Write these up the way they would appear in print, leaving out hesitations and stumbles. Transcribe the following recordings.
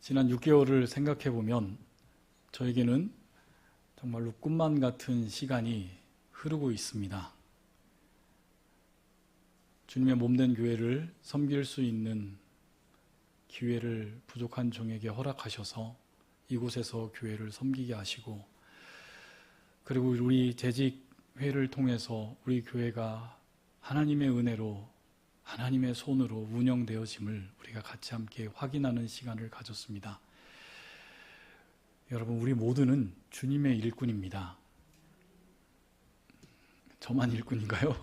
지난 6개월을 생각해 보면 저에게는 정말로 꿈만 같은 시간이 흐르고 있습니다. 주님의 몸된 교회를 섬길 수 있는 기회를 부족한 종에게 허락하셔서 이곳에서 교회를 섬기게 하시고, 그리고 우리 재직회를 통해서 우리 교회가 하나님의 은혜로 하나님의 손으로 운영되어짐을 우리가 같이 함께 확인하는 시간을 가졌습니다. 여러분, 우리 모두는 주님의 일꾼입니다. 저만 일꾼인가요?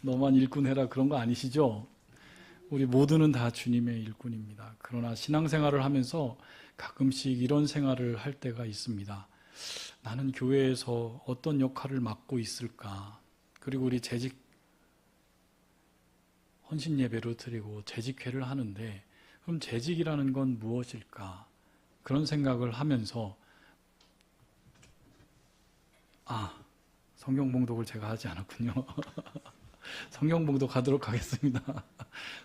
너만 일꾼해라 그런 거 아니시죠? 우리 모두는 다 주님의 일꾼입니다. 그러나 신앙생활을 하면서 가끔씩 이런 생활을 할 때가 있습니다. 나는 교회에서 어떤 역할을 맡고 있을까? 그리고 우리 재직 헌신 예배로 드리고 재직회를 하는데, 그럼 재직이라는 건 무엇일까? 그런 생각을 하면서 성경 봉독을 제가 하지 않았군요. 성경 봉독 하도록 하겠습니다.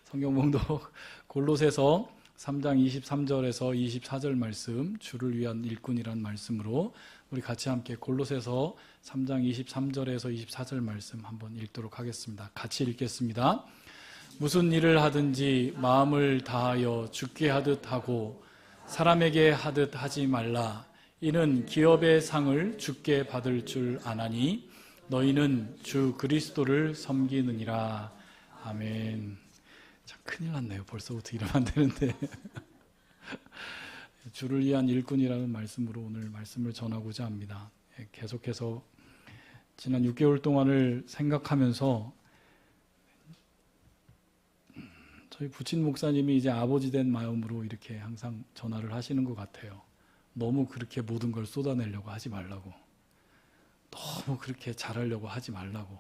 성경 봉독 골로새서 3장 23절에서 24절 말씀, 주를 위한 일꾼이란 말씀으로 우리 같이 함께 골로새서 3장 23절에서 24절 말씀 한번 읽도록 하겠습니다. 같이 읽겠습니다. 무슨 일을 하든지 마음을 다하여 주께 하듯 하고 사람에게 하듯 하지 말라. 이는 기업의 상을 주께 받을 줄 아나니 너희는 주 그리스도를 섬기느니라. 아멘. 참 큰일 났네요. 벌써부터 이러면 안 되는데. 주를 위한 일꾼이라는 말씀으로 오늘 말씀을 전하고자 합니다. 계속해서 지난 6개월 동안을 생각하면서 저희 부친 목사님이 이제 아버지 된 마음으로 이렇게 항상 전화를 하시는 것 같아요. 너무 그렇게 모든 걸 쏟아내려고 하지 말라고. 너무 그렇게 잘하려고 하지 말라고.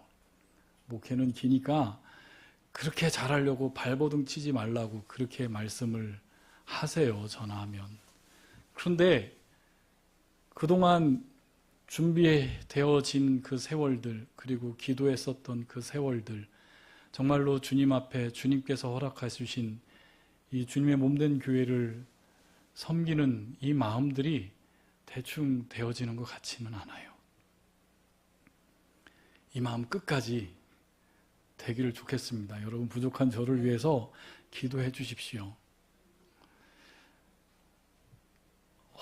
목회는 기니까 그렇게 잘하려고 발버둥 치지 말라고 그렇게 말씀을 하세요, 전화하면. 그런데 그동안 준비되어진 그 세월들, 그리고 기도했었던 그 세월들, 정말로 주님 앞에 주님께서 허락하신 이 주님의 몸된 교회를 섬기는 이 마음들이 대충 되어지는 것 같지는 않아요. 이 마음 끝까지 되기를 좋겠습니다. 여러분, 부족한 저를 위해서 기도해 주십시오.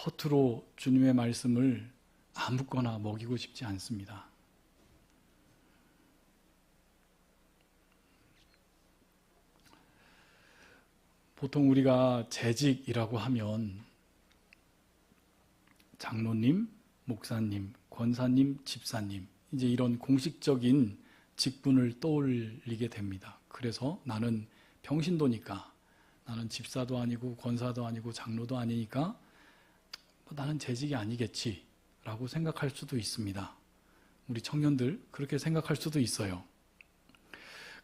허투루 주님의 말씀을 아무거나 먹이고 싶지 않습니다. 보통 우리가 재직이라고 하면 장로님, 목사님, 권사님, 집사님, 이제 이런 공식적인 직분을 떠올리게 됩니다. 그래서 나는 평신도니까, 나는 집사도 아니고 권사도 아니고 장로도 아니니까 나는 재직이 아니겠지 라고 생각할 수도 있습니다. 우리 청년들 그렇게 생각할 수도 있어요.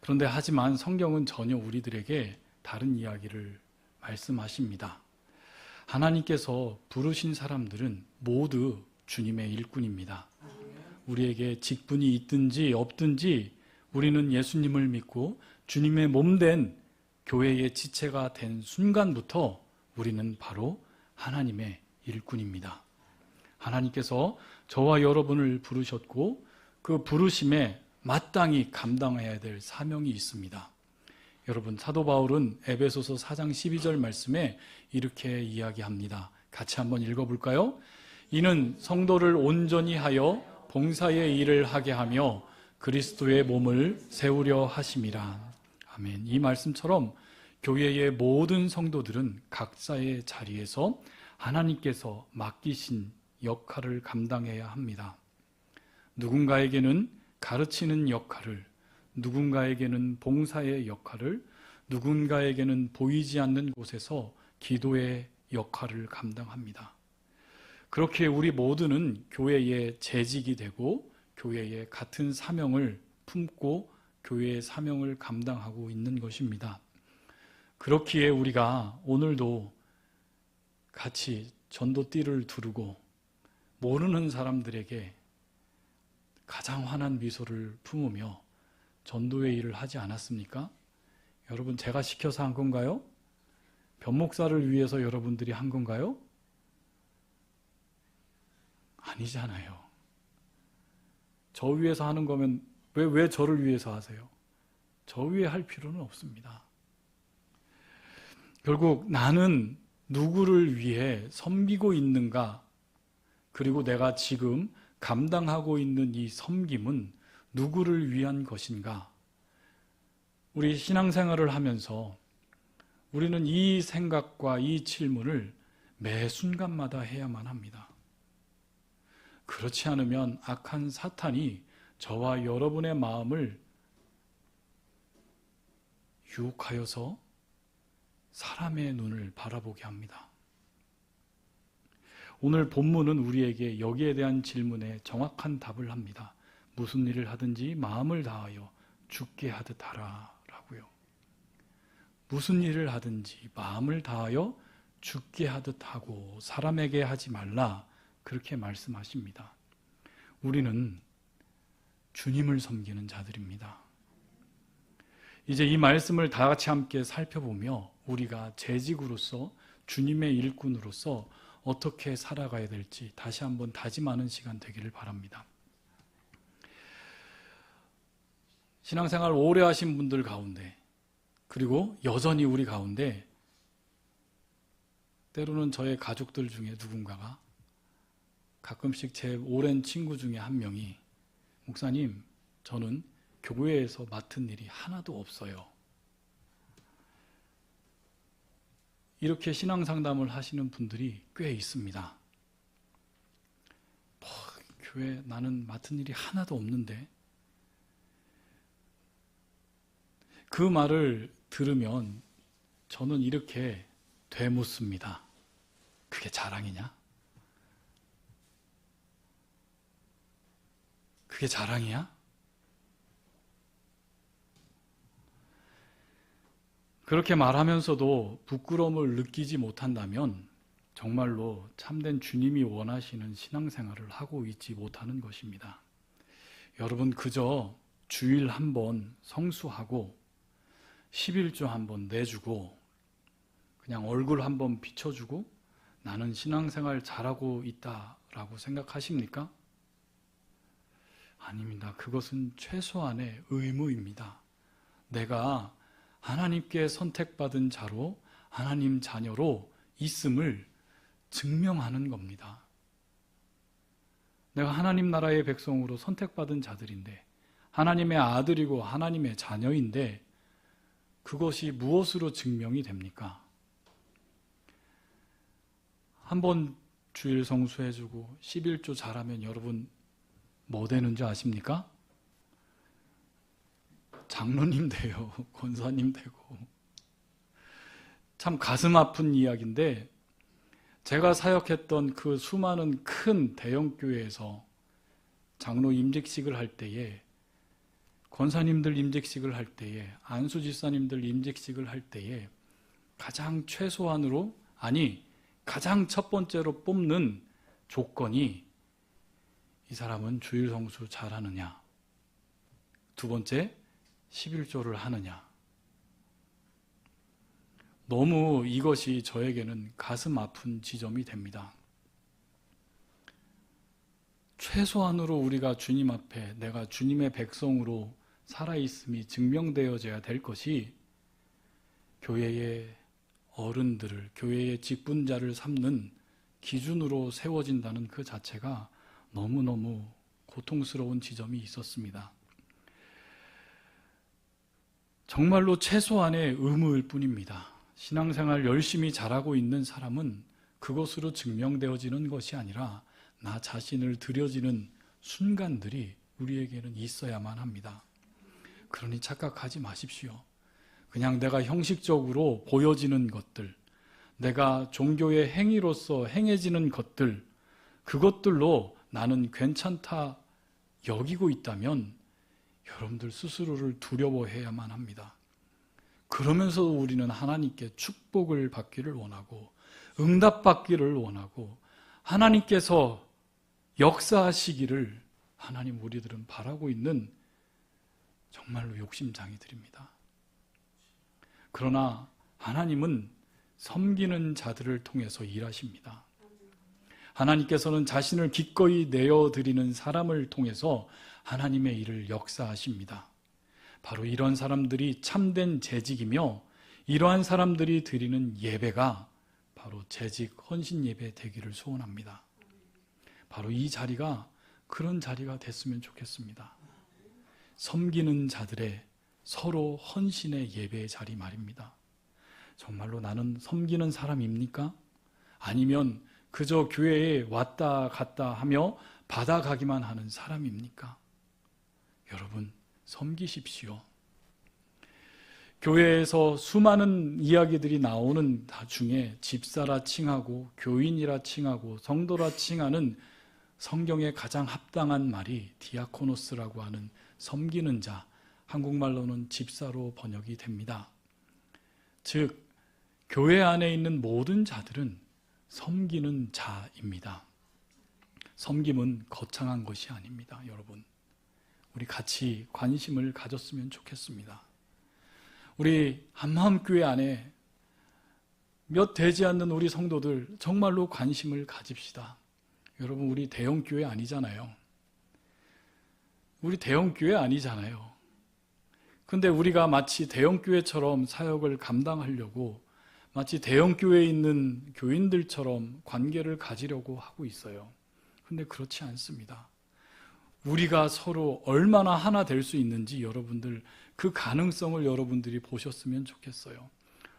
그런데 하지만 성경은 전혀 우리들에게 다른 이야기를 말씀하십니다. 하나님께서 부르신 사람들은 모두 주님의 일꾼입니다. 우리에게 직분이 있든지 없든지 우리는 예수님을 믿고 주님의 몸된 교회의 지체가 된 순간부터 우리는 바로 하나님의 일꾼입니다. 하나님께서 저와 여러분을 부르셨고 그 부르심에 마땅히 감당해야 될 사명이 있습니다. 여러분, 사도 바울은 에베소서 4장 12절 말씀에 이렇게 이야기합니다. 같이 한번 읽어볼까요? 이는 성도를 온전히 하여 봉사의 일을 하게 하며 그리스도의 몸을 세우려 하심이라. 아멘. 이 말씀처럼 교회의 모든 성도들은 각자의 자리에서 하나님께서 맡기신 역할을 감당해야 합니다. 누군가에게는 가르치는 역할을, 누군가에게는 봉사의 역할을, 누군가에게는 보이지 않는 곳에서 기도의 역할을 감당합니다. 그렇게 우리 모두는 교회의 재직이 되고 교회의 같은 사명을 품고 교회의 사명을 감당하고 있는 것입니다. 그렇기에 우리가 오늘도 같이 전도띠를 두르고 모르는 사람들에게 가장 환한 미소를 품으며 전도의 일을 하지 않았습니까? 여러분, 제가 시켜서 한 건가요? 변목사를 위해서 여러분들이 한 건가요? 아니잖아요. 저 위해서 하는 거면 왜 저를 위해서 하세요? 저 위해 할 필요는 없습니다. 결국 나는 누구를 위해 섬기고 있는가? 그리고 내가 지금 감당하고 있는 이 섬김은 누구를 위한 것인가? 우리 신앙생활을 하면서 우리는 이 생각과 이 질문을 매 순간마다 해야만 합니다. 그렇지 않으면 악한 사탄이 저와 여러분의 마음을 유혹하여서 사람의 눈을 바라보게 합니다. 오늘 본문은 우리에게 여기에 대한 질문에 정확한 답을 합니다. 무슨 일을 하든지 마음을 다하여 주께 하듯 하라 라고요. 무슨 일을 하든지 마음을 다하여 주께 하듯 하고 사람에게 하지 말라 그렇게 말씀하십니다. 우리는 주님을 섬기는 자들입니다. 이제 이 말씀을 다 같이 함께 살펴보며 우리가 재직으로서 주님의 일꾼으로서 어떻게 살아가야 될지 다시 한번 다짐하는 시간 되기를 바랍니다. 신앙생활 오래 하신 분들 가운데 그리고 여전히 우리 가운데 때로는 저의 가족들 중에 누군가가 가끔씩 제 오랜 친구 중에 한 명이 목사님, 저는 교회에서 맡은 일이 하나도 없어요. 이렇게 신앙상담을 하시는 분들이 꽤 있습니다. 교회 나는 맡은 일이 하나도 없는데 그 말을 들으면 저는 이렇게 되묻습니다. 그게 자랑이냐? 그게 자랑이야? 그렇게 말하면서도 부끄러움을 느끼지 못한다면 정말로 참된 주님이 원하시는 신앙생활을 하고 있지 못하는 것입니다. 여러분 그저 주일 한 번 성수하고 11조 한 번 내주고 그냥 얼굴 한 번 비춰주고 나는 신앙생활 잘하고 있다라고 생각하십니까? 아닙니다. 그것은 최소한의 의무입니다. 내가 하나님께 선택받은 자로 하나님 자녀로 있음을 증명하는 겁니다. 내가 하나님 나라의 백성으로 선택받은 자들인데 하나님의 아들이고 하나님의 자녀인데 그것이 무엇으로 증명이 됩니까? 한번 주일 성수해주고 11조 잘하면 여러분 뭐 되는 줄 아십니까? 장로님 돼요. 권사님 되고. 참 가슴 아픈 이야기인데 제가 사역했던 그 수많은 큰 대형교회에서 장로 임직식을 할 때에 권사님들 임직식을 할 때에 안수집사님들 임직식을 할 때에 가장 최소한으로 가장 첫 번째로 뽑는 조건이 이 사람은 주일 성수 잘하느냐, 두 번째 11조를 하느냐. 너무 이것이 저에게는 가슴 아픈 지점이 됩니다. 최소한으로 우리가 주님 앞에 내가 주님의 백성으로 살아있음이 증명되어져야 될 것이 교회의 어른들을, 교회의 직분자를 삼는 기준으로 세워진다는 그 자체가 너무너무 고통스러운 지점이 있었습니다. 정말로 최소한의 의무일 뿐입니다. 신앙생활 열심히 잘하고 있는 사람은 그것으로 증명되어지는 것이 아니라 나 자신을 드려지는 순간들이 우리에게는 있어야만 합니다. 그러니 착각하지 마십시오. 그냥 내가 형식적으로 보여지는 것들, 내가 종교의 행위로서 행해지는 것들, 그것들로 나는 괜찮다 여기고 있다면 여러분들 스스로를 두려워해야만 합니다. 그러면서도 우리는 하나님께 축복을 받기를 원하고 응답받기를 원하고 하나님께서 역사하시기를 하나님 우리들은 바라고 있는 정말로 욕심장이들입니다. 그러나 하나님은 섬기는 자들을 통해서 일하십니다. 하나님께서는 자신을 기꺼이 내어드리는 사람을 통해서 하나님의 일을 역사하십니다. 바로 이런 사람들이 참된 재직이며 이러한 사람들이 드리는 예배가 바로 재직 헌신 예배 되기를 소원합니다. 바로 이 자리가 그런 자리가 됐으면 좋겠습니다. 섬기는 자들의 서로 헌신의 예배의 자리 말입니다. 정말로 나는 섬기는 사람입니까? 아니면 그저 교회에 왔다 갔다 하며 받아가기만 하는 사람입니까? 여러분, 섬기십시오. 교회에서 수많은 이야기들이 나오는 중에 집사라 칭하고 교인이라 칭하고 성도라 칭하는 성경에 가장 합당한 말이 디아코노스라고 하는 섬기는 자, 한국말로는 집사로 번역이 됩니다. 즉, 교회 안에 있는 모든 자들은 섬기는 자입니다. 섬김은 거창한 것이 아닙니다, 여러분. 우리 같이 관심을 가졌으면 좋겠습니다. 우리 한마음교회 안에 몇 되지 않는 우리 성도들 정말로 관심을 가집시다. 여러분, 우리 대형교회 아니잖아요. 우리 대형교회 아니잖아요. 근데 우리가 마치 대형교회처럼 사역을 감당하려고 마치 대형교회에 있는 교인들처럼 관계를 가지려고 하고 있어요. 근데 그렇지 않습니다. 우리가 서로 얼마나 하나 될 수 있는지 여러분들 그 가능성을 여러분들이 보셨으면 좋겠어요.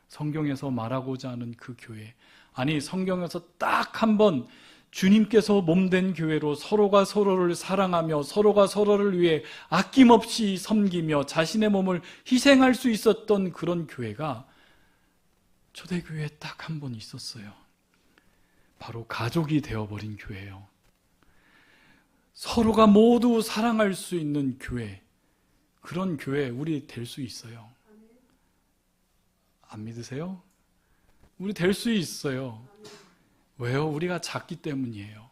성경에서 말하고자 하는 그 교회, 아니 성경에서 딱 한 번 주님께서 몸된 교회로 서로가 서로를 사랑하며 서로가 서로를 위해 아낌없이 섬기며 자신의 몸을 희생할 수 있었던 그런 교회가 초대교회에 딱 한 번 있었어요. 바로 가족이 되어버린 교회예요. 서로가 모두 사랑할 수 있는 교회, 그런 교회 우리 될 수 있어요. 안 믿으세요? 우리 될 수 있어요. 왜요? 우리가 작기 때문이에요.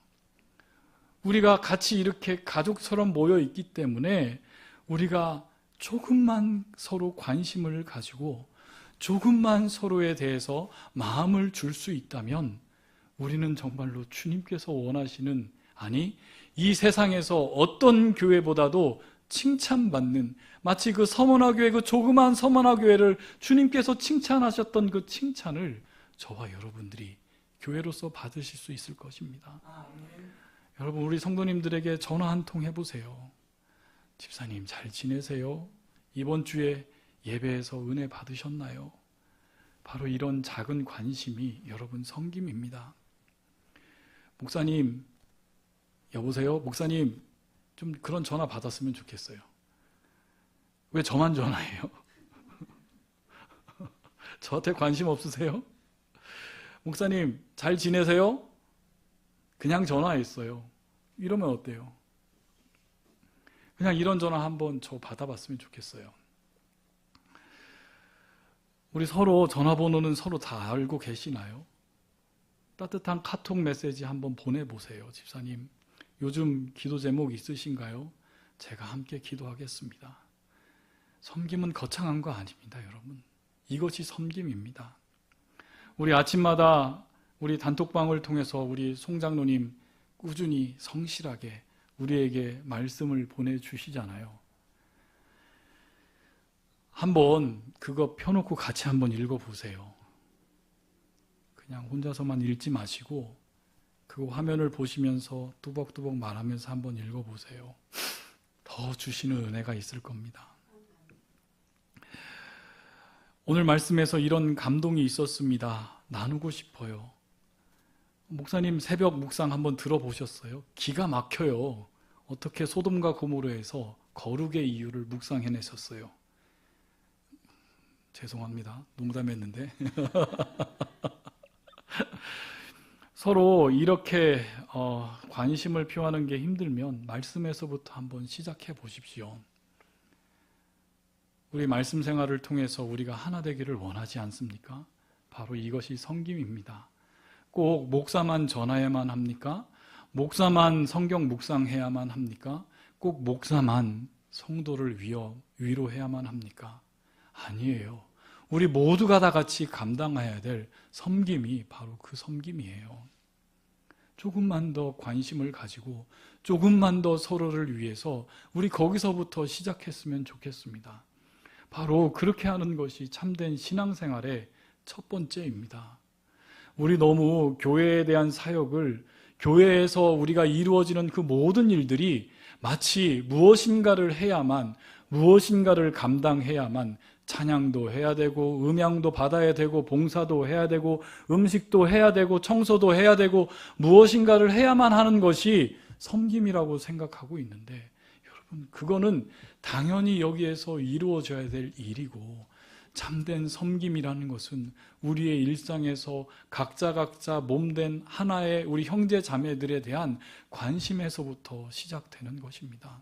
우리가 같이 이렇게 가족처럼 모여 있기 때문에 우리가 조금만 서로 관심을 가지고 조금만 서로에 대해서 마음을 줄 수 있다면 우리는 정말로 주님께서 원하시는, 아니 이 세상에서 어떤 교회보다도 칭찬받는, 마치 그 서머나교회, 그 조그만 서머나교회를 주님께서 칭찬하셨던 그 칭찬을 저와 여러분들이 교회로서 받으실 수 있을 것입니다. 여러분, 우리 성도님들에게 전화 한 통 해보세요. 집사님 잘 지내세요? 이번 주에 예배에서 은혜 받으셨나요? 바로 이런 작은 관심이 여러분 섬김입니다. 목사님, 여보세요? 목사님, 좀 그런 전화 받았으면 좋겠어요. 왜 저만 전화해요? 저한테 관심 없으세요? 목사님, 잘 지내세요? 그냥 전화했어요. 이러면 어때요? 그냥 이런 전화 한번 저 받아봤으면 좋겠어요. 우리 서로 전화번호는 서로 다 알고 계시나요? 따뜻한 카톡 메시지 한번 보내보세요. 집사님, 요즘 기도 제목 있으신가요? 제가 함께 기도하겠습니다. 섬김은 거창한 거 아닙니다, 여러분. 이것이 섬김입니다. 우리 아침마다 우리 단톡방을 통해서 우리 송장로님 꾸준히 성실하게 우리에게 말씀을 보내주시잖아요. 한번 그거 펴놓고 같이 한번 읽어보세요. 그냥 혼자서만 읽지 마시고 그 화면을 보시면서 뚜벅뚜벅 말하면서 한번 읽어보세요. 더 주시는 은혜가 있을 겁니다. 오늘 말씀에서 이런 감동이 있었습니다. 나누고 싶어요. 목사님 새벽 묵상 한번 들어보셨어요? 기가 막혀요. 어떻게 소돔과 고모르에서 거룩의 이유를 묵상해내셨어요. 죄송합니다. 농담했는데. 서로 이렇게 관심을 표하는 게 힘들면 말씀에서부터 한번 시작해 보십시오. 우리 말씀 생활을 통해서 우리가 하나 되기를 원하지 않습니까? 바로 이것이 섬김입니다. 꼭 목사만 전화해야만 합니까? 목사만 성경 묵상해야만 합니까? 꼭 목사만 성도를 위로해야만 합니까? 아니에요. 우리 모두가 다 같이 감당해야 될 섬김이 바로 그 섬김이에요. 조금만 더 관심을 가지고 조금만 더 서로를 위해서 우리 거기서부터 시작했으면 좋겠습니다. 바로 그렇게 하는 것이 참된 신앙생활의 첫 번째입니다. 우리 너무 교회에 대한 사역을, 교회에서 우리가 이루어지는 그 모든 일들이 마치 무엇인가를 해야만, 무엇인가를 감당해야만, 찬양도 해야 되고 음향도 받아야 되고 봉사도 해야 되고 음식도 해야 되고 청소도 해야 되고 무엇인가를 해야만 하는 것이 섬김이라고 생각하고 있는데, 여러분, 그거는 당연히 여기에서 이루어져야 될 일이고, 참된 섬김이라는 것은 우리의 일상에서 각자 몸된 하나의 우리 형제 자매들에 대한 관심에서부터 시작되는 것입니다.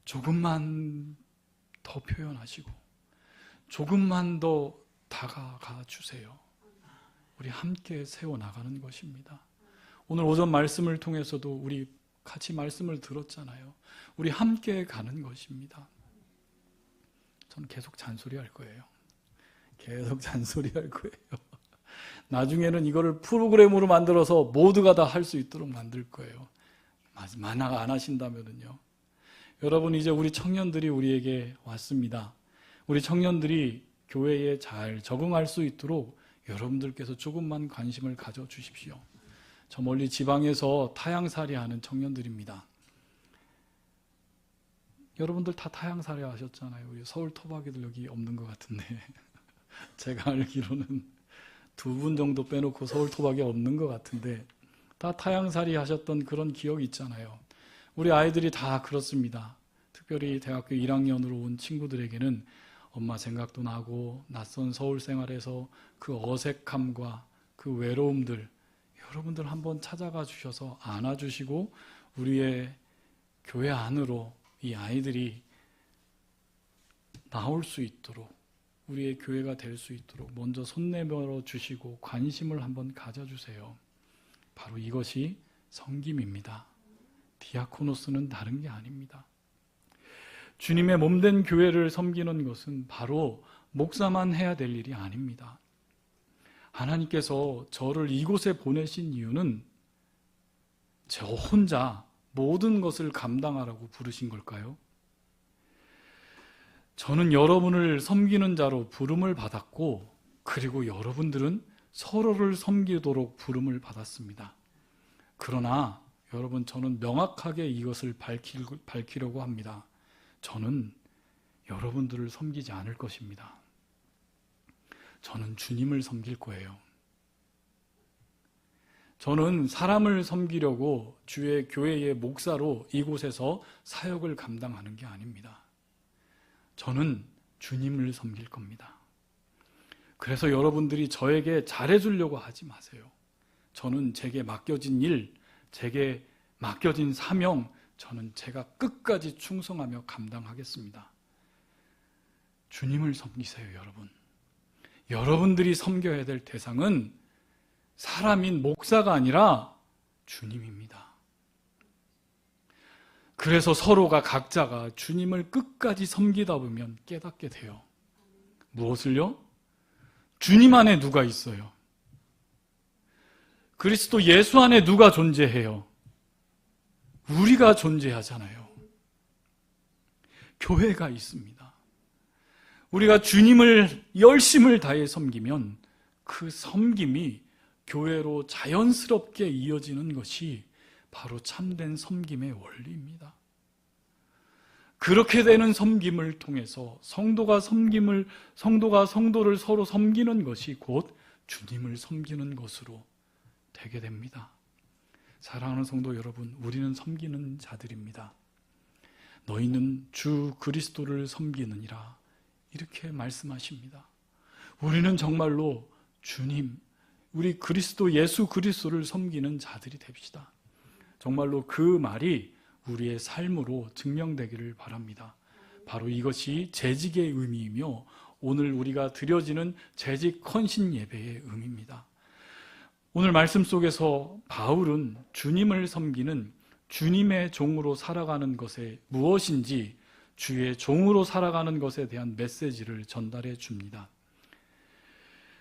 조금만 더 표현하시고 조금만 더 다가가 주세요. 우리 함께 세워나가는 것입니다. 오늘 오전 말씀을 통해서도 우리 같이 말씀을 들었잖아요. 우리 함께 가는 것입니다. 저는 계속 잔소리할 거예요. 계속 잔소리할 거예요. 나중에는 이거를 프로그램으로 만들어서 모두가 다 할 수 있도록 만들 거예요. 만약 안 하신다면요. 여러분, 이제 우리 청년들이 우리에게 왔습니다. 우리 청년들이 교회에 잘 적응할 수 있도록 여러분들께서 조금만 관심을 가져주십시오. 저 멀리 지방에서 타향살이 하는 청년들입니다. 여러분들 다 타향살이 하셨잖아요. 우리 서울 토박이들 여기 없는 것 같은데 제가 알기로는 2분 정도 빼놓고 서울 토박이 없는 것 같은데 다 타향살이 하셨던 그런 기억이 있잖아요. 우리 아이들이 다 그렇습니다. 특별히 대학교 1학년으로 온 친구들에게는 엄마 생각도 나고 낯선 서울 생활에서 그 어색함과 그 외로움들, 여러분들 한번 찾아가 주셔서 안아주시고 우리의 교회 안으로 이 아이들이 나올 수 있도록, 우리의 교회가 될 수 있도록 먼저 손 내밀어 주시고 관심을 한번 가져주세요. 바로 이것이 섬김입니다. 디아코노스는 다른 게 아닙니다. 주님의 몸된 교회를 섬기는 것은 바로 목사만 해야 될 일이 아닙니다. 하나님께서 저를 이곳에 보내신 이유는 저 혼자 모든 것을 감당하라고 부르신 걸까요? 저는 여러분을 섬기는 자로 부름을 받았고, 그리고 여러분들은 서로를 섬기도록 부름을 받았습니다. 그러나 여러분, 저는 명확하게 이것을 밝히려고 합니다. 저는 여러분들을 섬기지 않을 것입니다. 저는 주님을 섬길 거예요. 저는 사람을 섬기려고 주의 교회의 목사로 이곳에서 사역을 감당하는 게 아닙니다. 저는 주님을 섬길 겁니다. 그래서 여러분들이 저에게 잘해주려고 하지 마세요. 저는 제게 맡겨진 일, 제게 맡겨진 사명, 저는 제가 끝까지 충성하며 감당하겠습니다. 주님을 섬기세요, 여러분. 여러분들이 섬겨야 될 대상은 사람인 목사가 아니라 주님입니다. 그래서 서로가 각자가 주님을 끝까지 섬기다 보면 깨닫게 돼요. 무엇을요? 주님 안에 누가 있어요? 그리스도 예수 안에 누가 존재해요? 우리가 존재하잖아요. 교회가 있습니다. 우리가 주님을 열심을 다해 섬기면 그 섬김이 교회로 자연스럽게 이어지는 것이 바로 참된 섬김의 원리입니다. 그렇게 되는 섬김을 통해서 성도가 성도를 서로 섬기는 것이 곧 주님을 섬기는 것으로 되게 됩니다. 사랑하는 성도 여러분, 우리는 섬기는 자들입니다. 너희는 주 그리스도를 섬기느니라, 이렇게 말씀하십니다. 우리는 정말로 주님, 우리 그리스도 예수 그리스도를 섬기는 자들이 됩시다. 정말로 그 말이 우리의 삶으로 증명되기를 바랍니다. 바로 이것이 재직의 의미이며 오늘 우리가 드려지는 재직 헌신 예배의 의미입니다. 오늘 말씀 속에서 바울은 주님을 섬기는 주님의 종으로 살아가는 것에 무엇인지 주의 종으로 살아가는 것에 대한 메시지를 전달해 줍니다.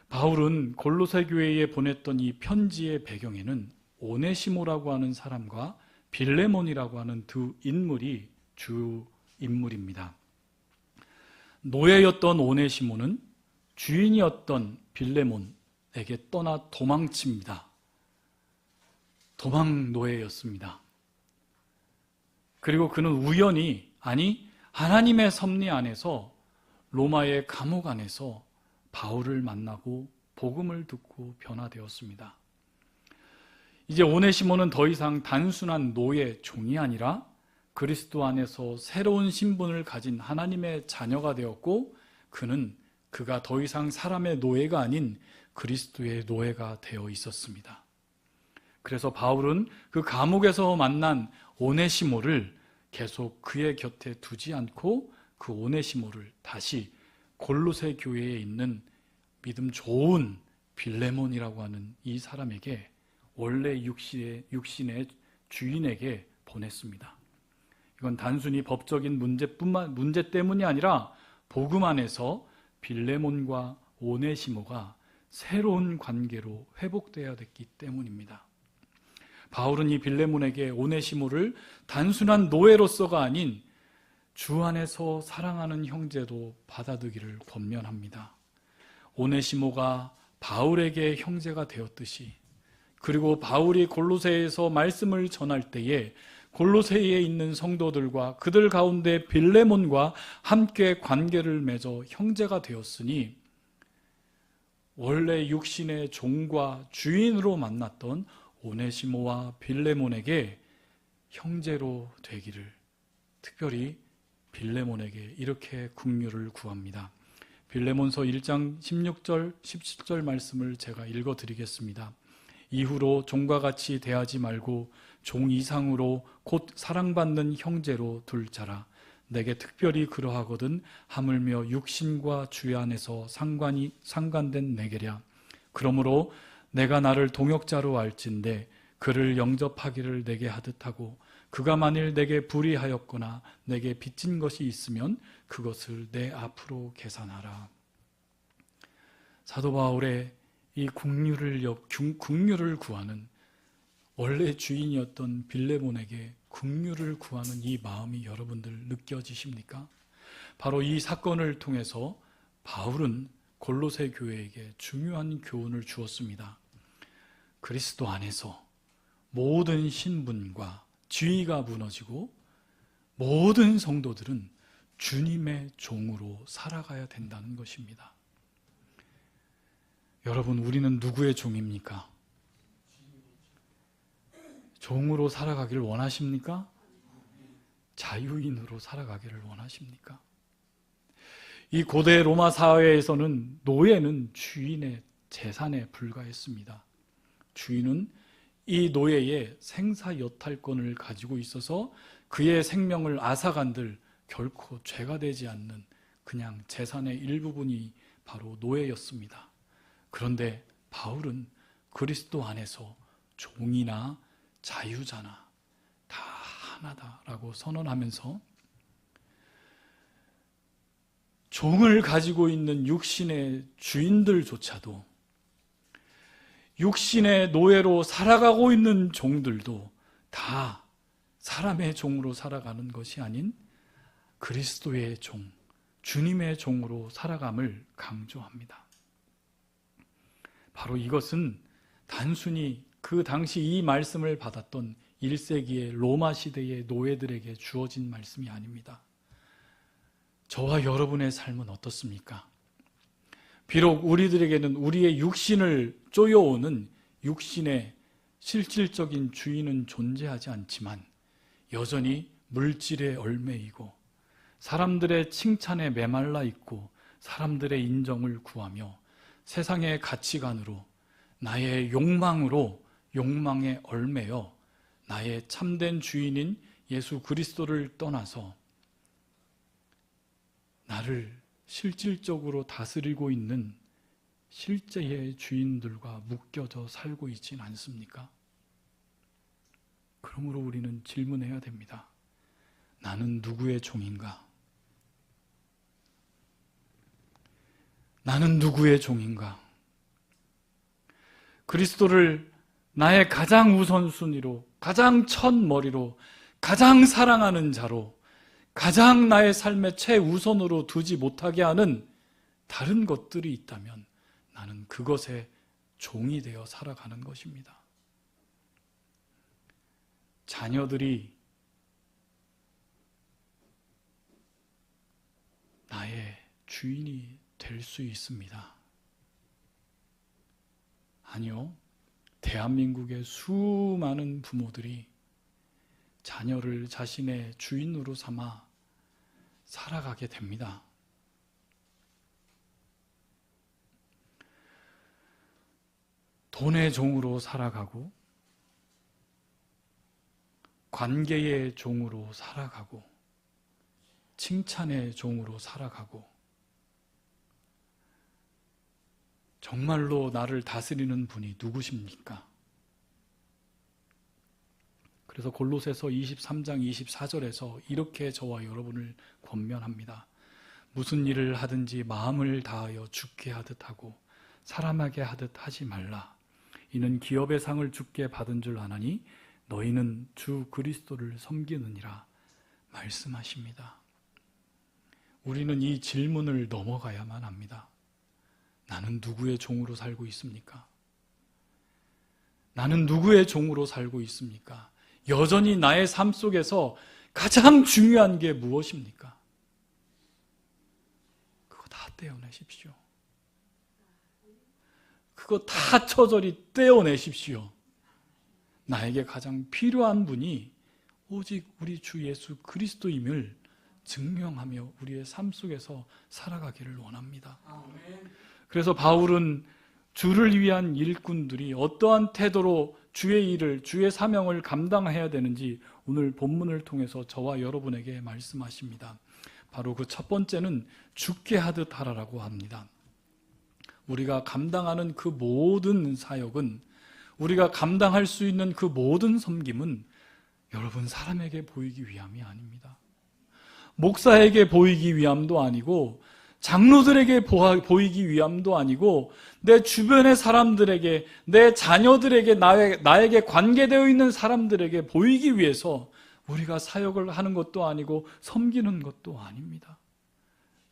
바울은 골로새 교회에 보냈던 이 편지의 배경에는 오네시모라고 하는 사람과 빌레몬이라고 하는 두 인물이 주 인물입니다. 노예였던 오네시모는 주인이었던 빌레몬에게 떠나 도망칩니다. 도망 노예였습니다. 그리고 그는 우연히, 아니 하나님의 섭리 안에서 로마의 감옥 안에서 바울을 만나고 복음을 듣고 변화되었습니다. 이제 오네시모는 더 이상 단순한 노예 종이 아니라 그리스도 안에서 새로운 신분을 가진 하나님의 자녀가 되었고, 그가 더 이상 사람의 노예가 아닌 그리스도의 노예가 되어 있었습니다. 그래서 바울은 그 감옥에서 만난 오네시모를 계속 그의 곁에 두지 않고 그 오네시모를 다시 골로새 교회에 있는 믿음 좋은 빌레몬이라고 하는 이 사람에게, 원래 육신의 주인에게 보냈습니다. 이건 단순히 법적인 문제 때문이 아니라 복음 안에서 빌레몬과 오네시모가 새로운 관계로 회복되어야 됐기 때문입니다. 바울은 이 빌레몬에게 오네시모를 단순한 노예로서가 아닌 주 안에서 사랑하는 형제로 받아들이기를 권면합니다. 오네시모가 바울에게 형제가 되었듯이, 그리고 바울이 골로새에서 말씀을 전할 때에 골로새에 있는 성도들과 그들 가운데 빌레몬과 함께 관계를 맺어 형제가 되었으니, 원래 육신의 종과 주인으로 만났던 오네시모와 빌레몬에게 형제로 되기를, 특별히 빌레몬에게 이렇게 긍휼을 구합니다. 빌레몬서 1장 16절 17절 말씀을 제가 읽어드리겠습니다. 이후로 종과 같이 대하지 말고 종 이상으로 곧 사랑받는 형제로 둘 자라. 내게 특별히 그러하거든 하물며 육신과 주 안에서 상관된 내게랴. 그러므로 내가 나를 동역자로 알진대 그를 영접하기를 내게 하듯 하고, 그가 만일 내게 불의하였거나 내게 빚진 것이 있으면 그것을 내 앞으로 계산하라. 사도 바울의 이 긍휼을 구하는, 원래 주인이었던 빌레몬에게 긍휼을 구하는 이 마음이 여러분들 느껴지십니까? 바로 이 사건을 통해서 바울은 골로새 교회에게 중요한 교훈을 주었습니다. 그리스도 안에서 모든 신분과 지위가 무너지고 모든 성도들은 주님의 종으로 살아가야 된다는 것입니다. 여러분, 우리는 누구의 종입니까? 종으로 살아가기를 원하십니까? 자유인으로 살아가기를 원하십니까? 이 고대 로마 사회에서는 노예는 주인의 재산에 불과했습니다. 주인은 이 노예의 생사여탈권을 가지고 있어서 그의 생명을 앗아간들 결코 죄가 되지 않는 그냥 재산의 일부분이 바로 노예였습니다. 그런데 바울은 그리스도 안에서 종이나 자유자나 다 하나다라고 선언하면서 종을 가지고 있는 육신의 주인들조차도, 육신의 노예로 살아가고 있는 종들도 다 사람의 종으로 살아가는 것이 아닌 그리스도의 종, 주님의 종으로 살아감을 강조합니다. 바로 이것은 단순히 그 당시 이 말씀을 받았던 1세기의 로마 시대의 노예들에게 주어진 말씀이 아닙니다. 저와 여러분의 삶은 어떻습니까? 비록 우리들에게는 우리의 육신을 쪼여오는 육신의 실질적인 주인은 존재하지 않지만 여전히 물질에 얽매이고 사람들의 칭찬에 메말라 있고 사람들의 인정을 구하며 세상의 가치관으로, 나의 욕망에 얽매여 나의 참된 주인인 예수 그리스도를 떠나서 나를 실질적으로 다스리고 있는 실제의 주인들과 묶여져 살고 있진 않습니까? 그러므로 우리는 질문해야 됩니다. 나는 누구의 종인가? 나는 누구의 종인가? 그리스도를 나의 가장 우선순위로, 가장 첫머리로, 가장 사랑하는 자로, 가장 나의 삶의 최우선으로 두지 못하게 하는 다른 것들이 있다면 나는 그것에 종이 되어 살아가는 것입니다. 자녀들이 나의 주인이 될 수 있습니다. 아니요. 대한민국의 수많은 부모들이 자녀를 자신의 주인으로 삼아 살아가게 됩니다. 돈의 종으로 살아가고, 관계의 종으로 살아가고, 칭찬의 종으로 살아가고, 정말로 나를 다스리는 분이 누구십니까? 그래서 골로새서 23장 24절에서 이렇게 저와 여러분을 권면합니다. 무슨 일을 하든지 마음을 다하여 주께 하듯 하고 사람에게 하듯 하지 말라. 이는 기업의 상을 주께 받은 줄 아나니 너희는 주 그리스도를 섬기느니라 말씀하십니다. 우리는 이 질문을 넘어가야만 합니다. 나는 누구의 종으로 살고 있습니까? 나는 누구의 종으로 살고 있습니까? 여전히 나의 삶 속에서 가장 중요한 게 무엇입니까? 그거 다 떼어내십시오. 그거 다 처절히 떼어내십시오. 나에게 가장 필요한 분이 오직 우리 주 예수 그리스도임을 증명하며 우리의 삶 속에서 살아가기를 원합니다. 그래서 바울은 주를 위한 일꾼들이 어떠한 태도로 주의 일을, 주의 사명을 감당해야 되는지 오늘 본문을 통해서 저와 여러분에게 말씀하십니다. 바로 그 첫 번째는 죽게 하듯 하라라고 합니다. 우리가 감당하는 그 모든 사역은, 우리가 감당할 수 있는 그 모든 섬김은 여러분 사람에게 보이기 위함이 아닙니다. 목사에게 보이기 위함도 아니고 장로들에게 보이기 위함도 아니고 내 주변의 사람들에게, 내 자녀들에게, 나에게 관계되어 있는 사람들에게 보이기 위해서 우리가 사역을 하는 것도 아니고 섬기는 것도 아닙니다.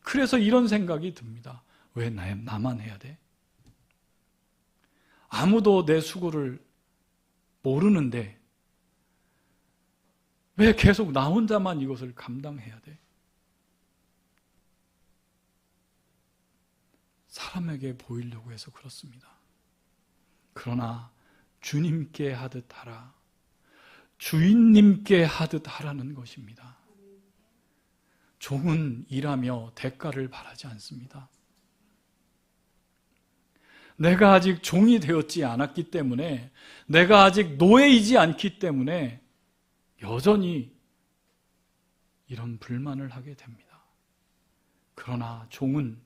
그래서 이런 생각이 듭니다. 왜 나만 해야 돼? 아무도 내 수고를 모르는데 왜 계속 나 혼자만 이것을 감당해야 돼? 사람에게 보이려고 해서 그렇습니다. 그러나 주님께 하듯 하라, 주인님께 하듯 하라는 것입니다. 종은 일하며 대가를 바라지 않습니다. 내가 아직 종이 되었지 않았기 때문에, 내가 아직 노예이지 않기 때문에 여전히 이런 불만을 하게 됩니다. 그러나 종은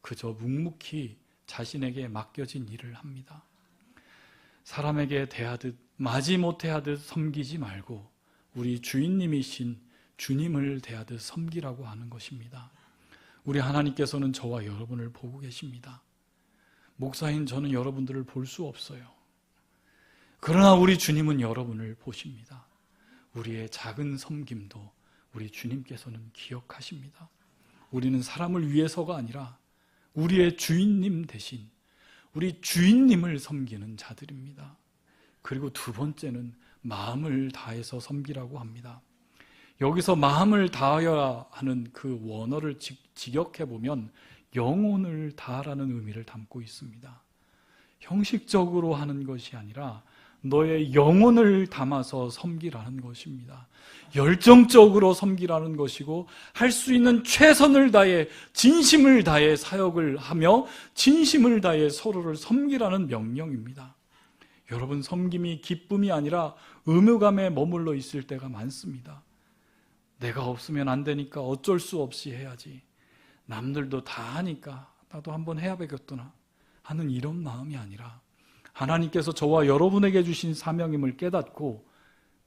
그저 묵묵히 자신에게 맡겨진 일을 합니다. 사람에게 대하듯 마지못해 하듯 섬기지 말고 우리 주인님이신 주님을 대하듯 섬기라고 하는 것입니다. 우리 하나님께서는 저와 여러분을 보고 계십니다. 목사인 저는 여러분들을 볼 수 없어요. 그러나 우리 주님은 여러분을 보십니다. 우리의 작은 섬김도 우리 주님께서는 기억하십니다. 우리는 사람을 위해서가 아니라 우리의 주인님 대신 우리 주인님을 섬기는 자들입니다. 그리고 두 번째는 마음을 다해서 섬기라고 합니다. 여기서 마음을 다하여야 하는 그 원어를 직역해 보면 영혼을 다하라는 의미를 담고 있습니다. 형식적으로 하는 것이 아니라 너의 영혼을 담아서 섬기라는 것입니다. 열정적으로 섬기라는 것이고 할 수 있는 최선을 다해 진심을 다해 사역을 하며 진심을 다해 서로를 섬기라는 명령입니다. 여러분, 섬김이 기쁨이 아니라 의무감에 머물러 있을 때가 많습니다. 내가 없으면 안 되니까 어쩔 수 없이 해야지, 남들도 다 하니까 나도 한번 해야 되겠구나 하는 이런 마음이 아니라 하나님께서 저와 여러분에게 주신 사명임을 깨닫고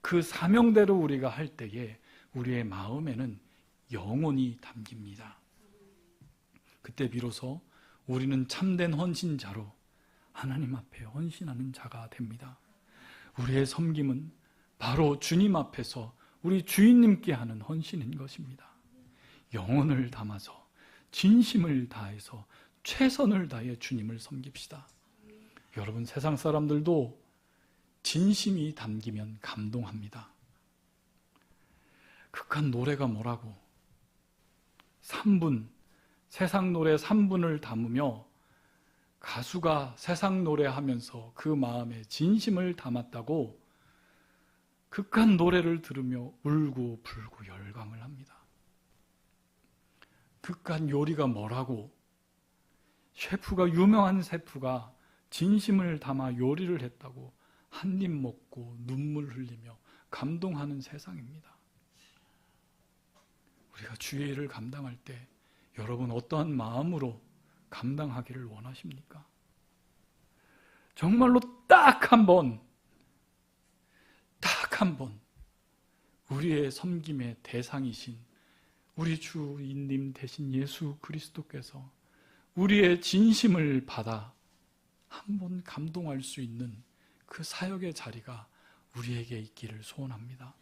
그 사명대로 우리가 할 때에 우리의 마음에는 영혼이 담깁니다. 그때 비로소 우리는 참된 헌신자로 하나님 앞에 헌신하는 자가 됩니다. 우리의 섬김은 바로 주님 앞에서 우리 주인님께 하는 헌신인 것입니다. 영혼을 담아서 진심을 다해서 최선을 다해 주님을 섬깁시다. 여러분, 세상 사람들도 진심이 담기면 감동합니다. 극한 노래가 뭐라고 3분, 세상 노래 3분을 담으며 가수가 세상 노래하면서 그 마음에 진심을 담았다고 극한 노래를 들으며 울고 불고 열광을 합니다. 극한 요리가 뭐라고 유명한 셰프가 진심을 담아 요리를 했다고 한 입 먹고 눈물 흘리며 감동하는 세상입니다. 우리가 주의 일을 감당할 때 여러분 어떠한 마음으로 감당하기를 원하십니까? 정말로 딱 한 번 우리의 섬김의 대상이신 우리 주인님 대신 예수 그리스도께서 우리의 진심을 받아 한 번 감동할 수 있는 그 사역의 자리가 우리에게 있기를 소원합니다.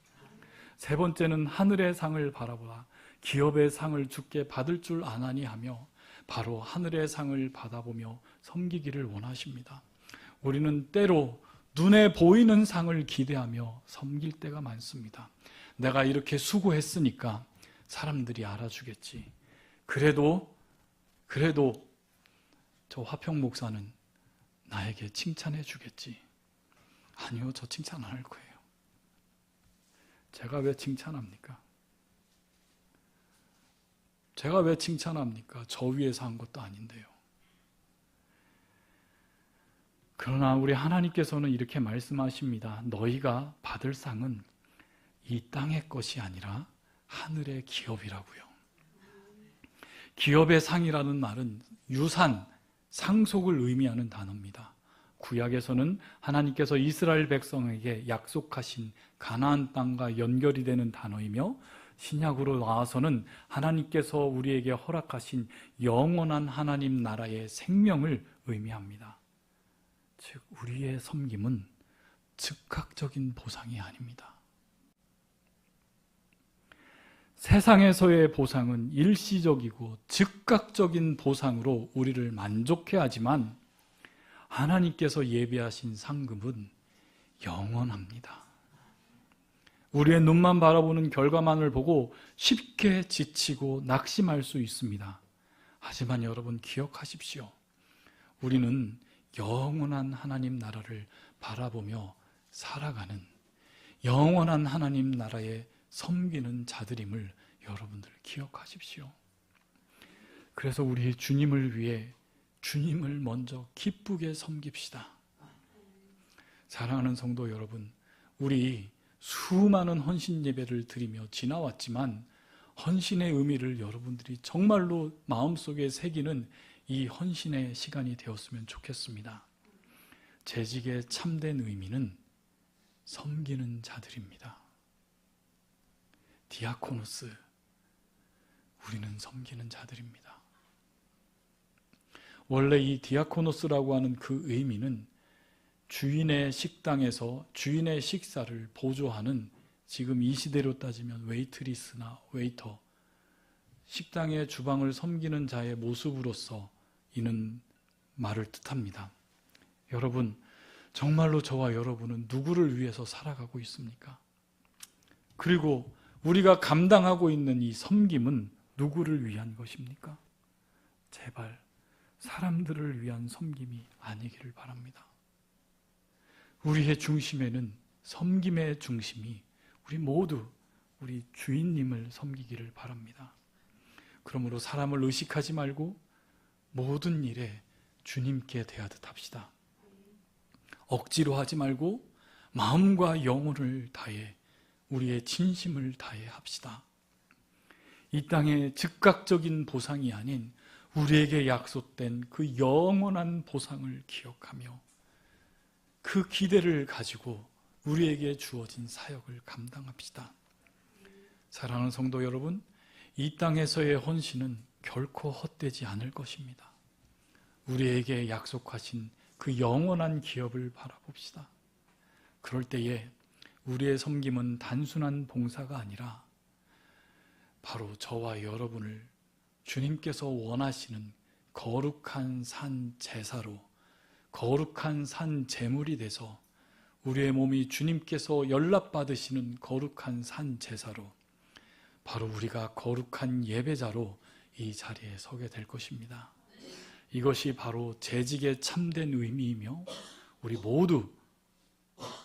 세 번째는 하늘의 상을 바라보라. 기업의 상을 주께 받을 줄 아나니 하며 바로 하늘의 상을 받아보며 섬기기를 원하십니다. 우리는 때로 눈에 보이는 상을 기대하며 섬길 때가 많습니다. 내가 이렇게 수고했으니까 사람들이 알아주겠지. 그래도 저 화평 목사는 나에게 칭찬해 주겠지. 아니요, 저 칭찬 안 할 거예요. 제가 왜 칭찬합니까? 저 위에서 한 것도 아닌데요. 그러나 우리 하나님께서는 이렇게 말씀하십니다. 너희가 받을 상은 이 땅의 것이 아니라 하늘의 기업이라고요. 기업의 상이라는 말은 유산, 상속을 의미하는 단어입니다. 구약에서는 하나님께서 이스라엘 백성에게 약속하신 가나안 땅과 연결이 되는 단어이며 신약으로 나와서는 하나님께서 우리에게 허락하신 영원한 하나님 나라의 생명을 의미합니다. 즉 우리의 섬김은 즉각적인 보상이 아닙니다. 세상에서의 보상은 일시적이고 즉각적인 보상으로 우리를 만족해 하지만 하나님께서 예비하신 상급은 영원합니다. 우리의 눈만 바라보는 결과만을 보고 쉽게 지치고 낙심할 수 있습니다. 하지만 여러분 기억하십시오. 우리는 영원한 하나님 나라를 바라보며 살아가는 영원한 하나님 나라에 섬기는 자들임을 여러분들 기억하십시오. 그래서 우리 주님을 위해 주님을 먼저 기쁘게 섬깁시다. 사랑하는 성도 여러분, 우리 수많은 헌신 예배를 드리며 지나왔지만 헌신의 의미를 여러분들이 정말로 마음속에 새기는 이 헌신의 시간이 되었으면 좋겠습니다. 재직의 참된 의미는 섬기는 자들입니다. 디아코노스, 우리는 섬기는 자들입니다. 원래 이 디아코노스라고 하는 그 의미는 주인의 식당에서 주인의 식사를 보조하는, 지금 이 시대로 따지면 웨이트리스나 웨이터, 식당의 주방을 섬기는 자의 모습으로서 이는 말을 뜻합니다. 여러분, 정말로 저와 여러분은 누구를 위해서 살아가고 있습니까? 그리고 우리가 감당하고 있는 이 섬김은 누구를 위한 것입니까? 제발 사람들을 위한 섬김이 아니기를 바랍니다. 우리의 중심에는, 섬김의 중심이 우리 모두 우리 주인님을 섬기기를 바랍니다. 그러므로 사람을 의식하지 말고 모든 일에 주님께 대하듯 합시다. 억지로 하지 말고 마음과 영혼을 다해 우리의 진심을 다해 합시다. 이 땅의 즉각적인 보상이 아닌 우리에게 약속된 그 영원한 보상을 기억하며 그 기대를 가지고 우리에게 주어진 사역을 감당합시다. 사랑하는 성도 여러분, 이 땅에서의 헌신은 결코 헛되지 않을 것입니다. 우리에게 약속하신 그 영원한 기업을 바라봅시다. 그럴 때에 우리의 섬김은 단순한 봉사가 아니라 바로 저와 여러분을 주님께서 원하시는 거룩한 산 제사로, 거룩한 산 제물이 돼서 우리의 몸이 주님께서 연락받으시는 거룩한 산 제사로, 바로 우리가 거룩한 예배자로 이 자리에 서게 될 것입니다. 이것이 바로 재직의 참된 의미이며 우리 모두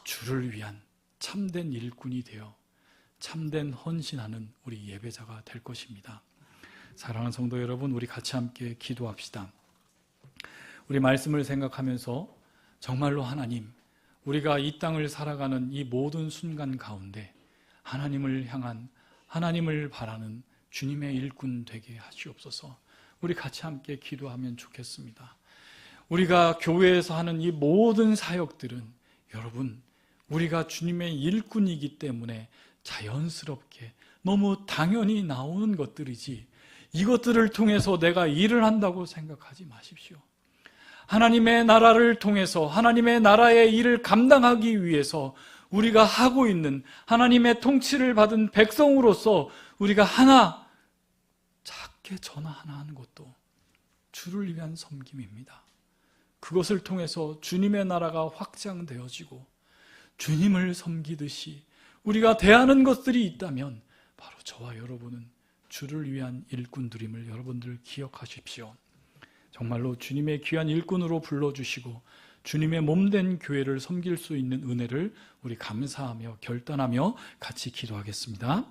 주를 위한 참된 일꾼이 되어 참된 헌신하는 우리 예배자가 될 것입니다. 사랑하는 성도 여러분, 우리 같이 함께 기도합시다. 우리 말씀을 생각하면서 정말로 하나님, 우리가 이 땅을 살아가는 이 모든 순간 가운데 하나님을 향한, 하나님을 바라는 주님의 일꾼 되게 하시옵소서. 우리 같이 함께 기도하면 좋겠습니다. 우리가 교회에서 하는 이 모든 사역들은 여러분, 우리가 주님의 일꾼이기 때문에 자연스럽게 너무 당연히 나오는 것들이지, 이것들을 통해서 내가 일을 한다고 생각하지 마십시오. 하나님의 나라를 통해서 하나님의 나라의 일을 감당하기 위해서 우리가 하고 있는 하나님의 통치를 받은 백성으로서 우리가 하나 작게 전화 하나 하는 것도 주를 위한 섬김입니다. 그것을 통해서 주님의 나라가 확장되어지고 주님을 섬기듯이 우리가 대하는 것들이 있다면 바로 저와 여러분은 주를 위한 일꾼들임을 여러분들 기억하십시오. 정말로 주님의 귀한 일꾼으로 불러주시고 주님의 몸된 교회를 섬길 수 있는 은혜를 우리 감사하며 결단하며 같이 기도하겠습니다.